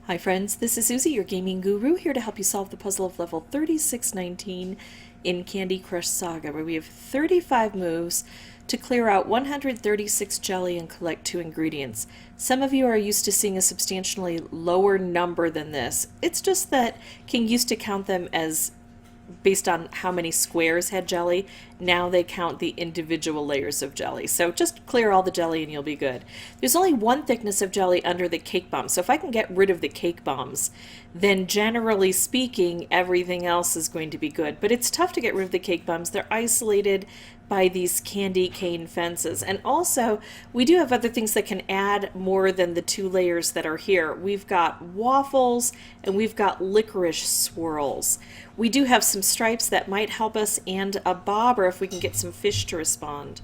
Hi friends, this is Susie, your gaming guru, here to help you solve the puzzle of level 3619 in Candy Crush Saga, where we have 35 moves to clear out 136 jelly and collect 2 ingredients. Some of you are used to seeing a substantially lower number than this. It's just that King used to count them as based on how many squares had jelly. Now they count the individual layers of jelly. So just clear all the jelly and you'll be good. There's only one thickness of jelly under the cake bombs. So if I can get rid of the cake bombs, then generally speaking, everything else is going to be good. But it's tough to get rid of the cake bombs. They're isolated by these candy cane fences. And also, we do have other things that can add more than the 2 layers that are here. We've got waffles and we've got licorice swirls. We do have some stripes that might help us and a bobber if we can get some fish to respond.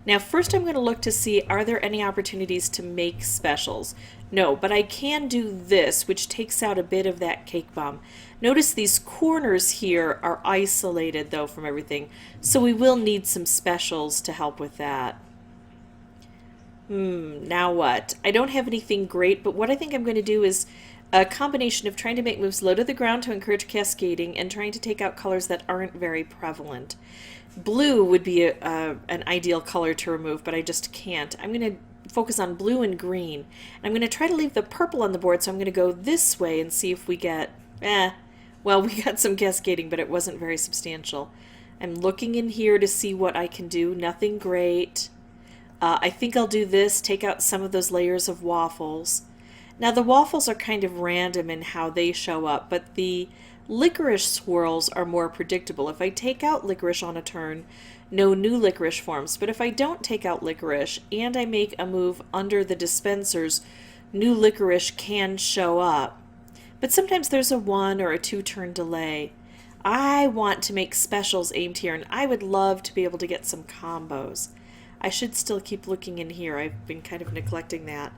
Now first I'm going to look to see, are there any opportunities to make specials? No, but I can do this, which takes out a bit of that cake bomb. Notice these corners here are isolated though from everything, so we will need some specials to help with that. Now what? I don't have anything great, but what I think I'm going to do is a combination of trying to make moves low to the ground to encourage cascading and trying to take out colors that aren't very prevalent. Blue would be an ideal color to remove, but I just can't. I'm going to focus on blue and green. And I'm going to try to leave the purple on the board, so I'm going to go this way and see if we get, well, we got some cascading, but it wasn't very substantial. I'm looking in here to see what I can do. Nothing great. I think I'll do this, take out some of those layers of waffles. Now the waffles are kind of random in how they show up, but the licorice swirls are more predictable. If I take out licorice on a turn, no new licorice forms. But if I don't take out licorice and I make a move under the dispensers, new licorice can show up. But sometimes there's a 1 or a 2 turn delay. I want to make specials aimed here, and I would love to be able to get some combos. I should still keep looking in here. I've been kind of neglecting that.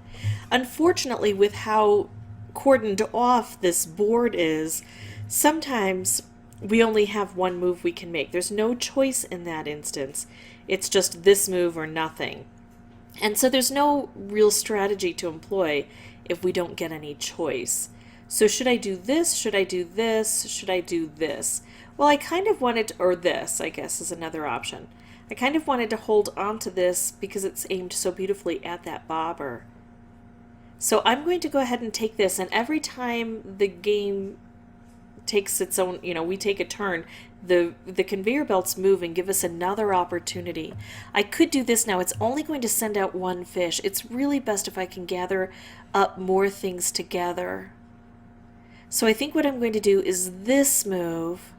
Unfortunately, with how cordoned off this board is, sometimes we only have one move we can make. There's no choice in that instance. It's just this move or nothing. And so there's no real strategy to employ if we don't get any choice. So should I do this? Should I do this? Should I do this? Well, I kind of wanted, or this, I guess, is another option. I kind of wanted to hold on to this because it's aimed so beautifully at that bobber. So I'm going to go ahead and take this, and every time the game takes its own, we take a turn, the conveyor belts move and give us another opportunity. I could do this now. It's only going to send out 1 fish. It's really best if I can gather up more things together. So I think what I'm going to do is this move.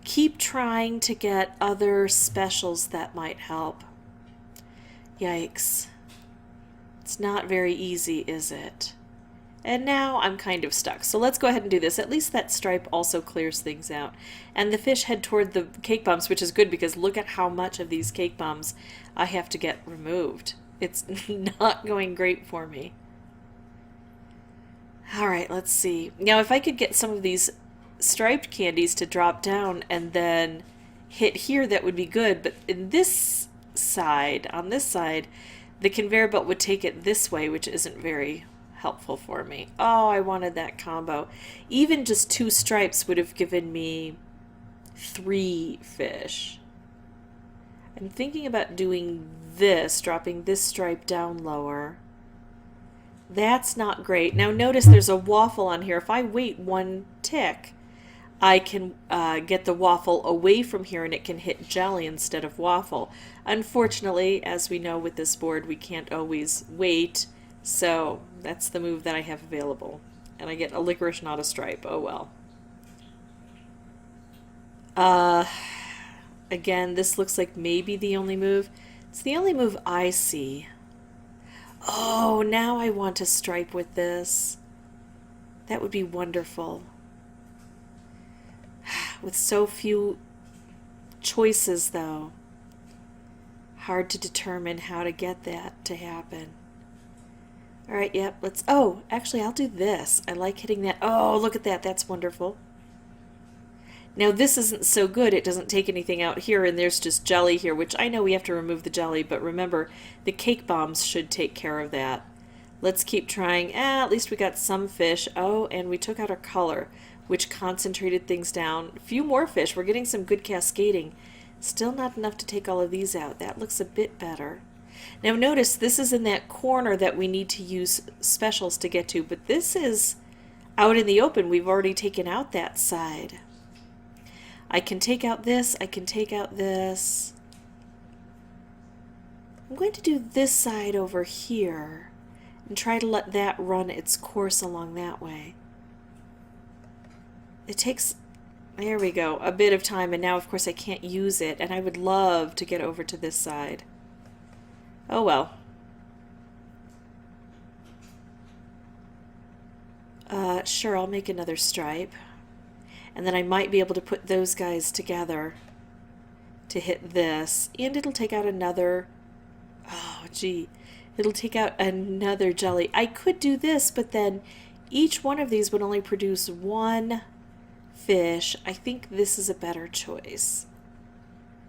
Keep trying to get other specials that might help. Yikes. It's not very easy, is it? And now I'm kind of stuck. So let's go ahead and do this. At least that stripe also clears things out. And the fish head toward the cake bombs, which is good because look at how much of these cake bombs I have to get removed. It's not going great for me. All right, let's see. Now if I could get some of these striped candies to drop down and then hit here, that would be good. But in this side, on this side, the conveyor belt would take it this way, which isn't very helpful for me. Oh, I wanted that combo. Even just 2 stripes would have given me 3 fish. I'm thinking about doing this, dropping this stripe down lower. That's not great. Now notice there's a waffle on here. If I wait 1 tick, I can get the waffle away from here and it can hit jelly instead of waffle. Unfortunately, as we know with this board, we can't always wait, so that's the move that I have available. And I get a licorice, not a stripe. Oh well. Again, this looks like maybe the only move. It's the only move I see. Oh, now I want a stripe with this. That would be wonderful. With so few choices, though, hard to determine how to get that to happen. All right, yep, let's, oh, actually, I'll do this. I like hitting that. Oh, look at that. That's wonderful. Now, this isn't so good. It doesn't take anything out here, and there's just jelly here, which I know we have to remove the jelly, but remember, the cake bombs should take care of that. Let's keep trying. At least we got some fish. Oh, and we took out our color, which concentrated things down. A few more fish. We're getting some good cascading. Still not enough to take all of these out. That looks a bit better. Now notice this is in that corner that we need to use specials to get to, but this is out in the open. We've already taken out that side. I can take out this. I can take out this. I'm going to do this side over here and try to let that run its course along that way. It takes, there we go, a bit of time, and now of course I can't use it, and I would love to get over to this side. Oh well. Sure, I'll make another stripe. And then I might be able to put those guys together to hit this. And it'll take out another, oh gee, it'll take out another jelly. I could do this, but then each one of these would only produce one fish. I think this is a better choice.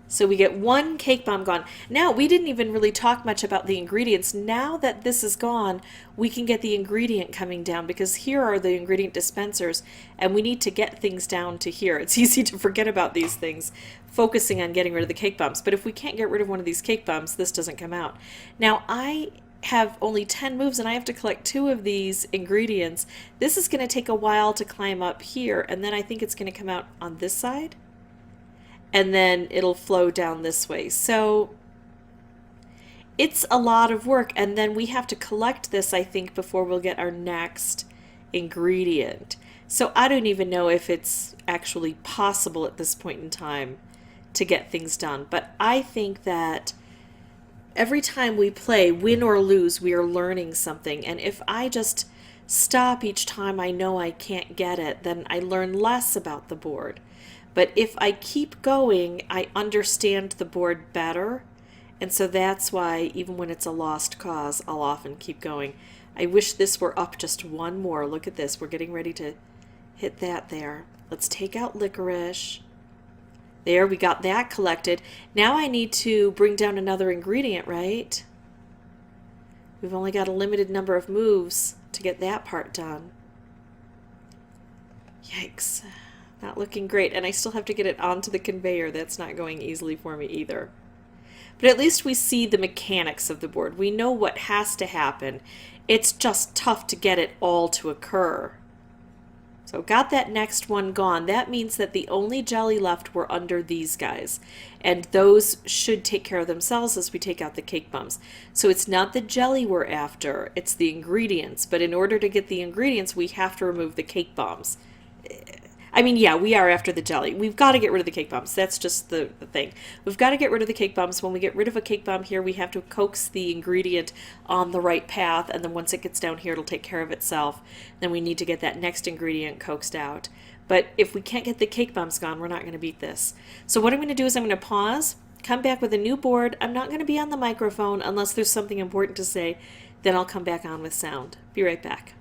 So we get one cake bomb gone. Now, we didn't even really talk much about the ingredients. Now that this is gone, we can get the ingredient coming down because here are the ingredient dispensers and we need to get things down to here. It's easy to forget about these things, focusing on getting rid of the cake bombs. But if we can't get rid of one of these cake bombs, this doesn't come out. Now, I have only 10 moves and I have to collect 2 of these ingredients. This is going to take a while to climb up here, and then I think it's going to come out on this side. And then it'll flow down this way. So it's a lot of work, and then we have to collect this, I think, before we'll get our next ingredient. So I don't even know if it's actually possible at this point in time to get things done. But I think that every time we play, win or lose, we are learning something. And if I just stop each time I know I can't get it, then I learn less about the board. But if I keep going, I understand the board better. And so that's why, even when it's a lost cause, I'll often keep going. I wish this were up just one more. Look at this. We're getting ready to hit that there. Let's take out licorice. There, we got that collected. Now I need to bring down another ingredient, right? We've only got a limited number of moves to get that part done. Yikes. Not looking great, and I still have to get it onto the conveyor. That's not going easily for me either. But at least we see the mechanics of the board. We know what has to happen. It's just tough to get it all to occur. So got that next one gone. That means that the only jelly left were under these guys. And those should take care of themselves as we take out the cake bombs. So it's not the jelly we're after, it's the ingredients. But in order to get the ingredients, we have to remove the cake bombs. I mean, yeah, we are after the jelly. We've got to get rid of the cake bombs. That's just the thing. We've got to get rid of the cake bombs. When we get rid of a cake bomb here, we have to coax the ingredient on the right path, and then once it gets down here, it'll take care of itself. Then we need to get that next ingredient coaxed out. But if we can't get the cake bombs gone, we're not going to beat this. So what I'm going to do is I'm going to pause, come back with a new board. I'm not going to be on the microphone unless there's something important to say. Then I'll come back on with sound. Be right back.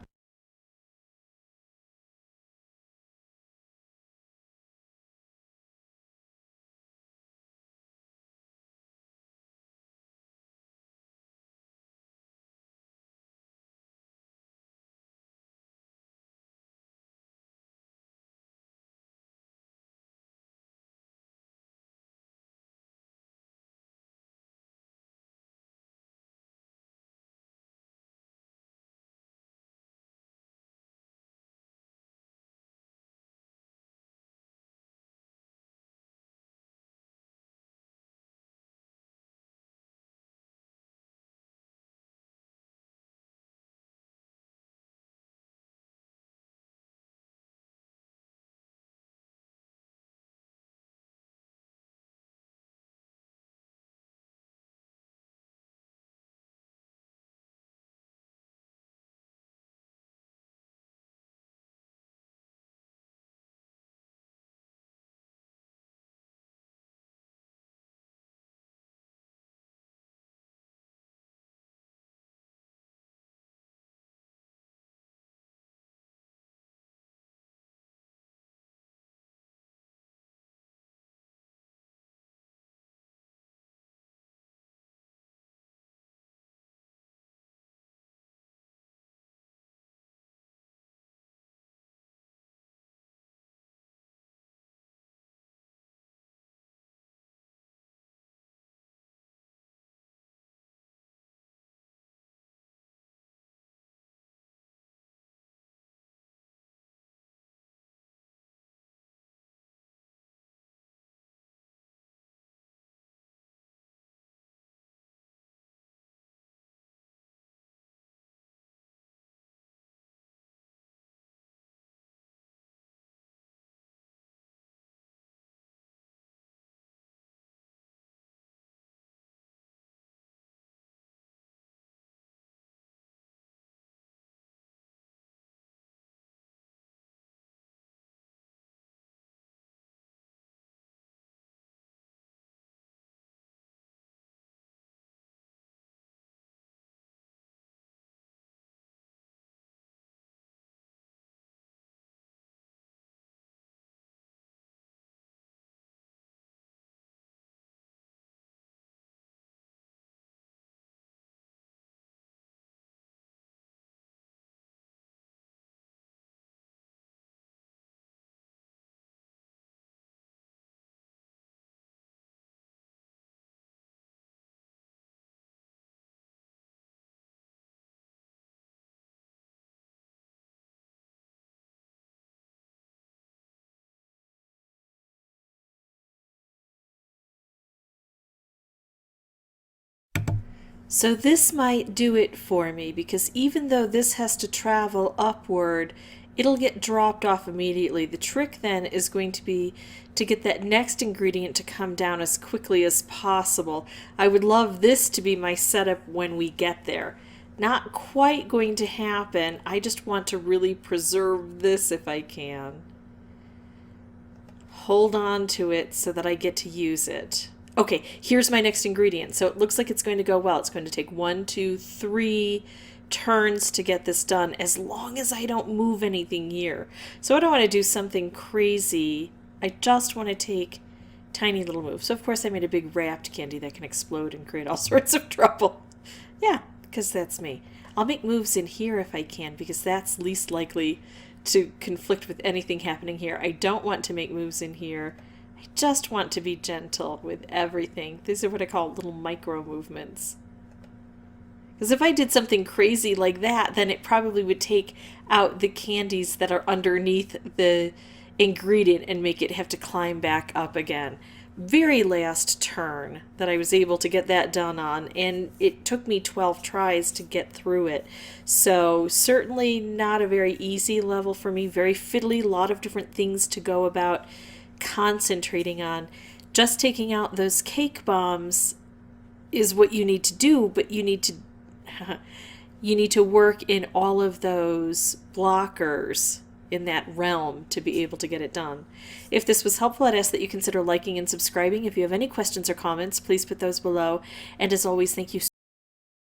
So this might do it for me, because even though this has to travel upward, it'll get dropped off immediately. The trick then is going to be to get that next ingredient to come down as quickly as possible. I would love this to be my setup when we get there. Not quite going to happen. I just want to really preserve this if I can. Hold on to it so that I get to use it. Okay, here's my next ingredient. So it looks like it's going to go well. It's going to take 1, 2, 3 turns to get this done, as long as I don't move anything here. So I don't want to do something crazy. I just want to take tiny little moves. So of course I made a big wrapped candy that can explode and create all sorts of trouble. Yeah, because that's me. I'll make moves in here if I can, because that's least likely to conflict with anything happening here. I don't want to make moves in here. I just want to be gentle with everything. These are what I call little micro movements. Because if I did something crazy like that, then it probably would take out the candies that are underneath the ingredient and make it have to climb back up again. Very last turn that I was able to get that done on, and it took me 12 tries to get through it. So certainly not a very easy level for me, very fiddly, a lot of different things to go about concentrating on. Just taking out those cake bombs is what you need to do, but you need to work in all of those blockers in that realm to be able to get it done. If this was helpful, I'd ask that you consider liking and subscribing. If you have any questions or comments, please put those below. And as always, thank you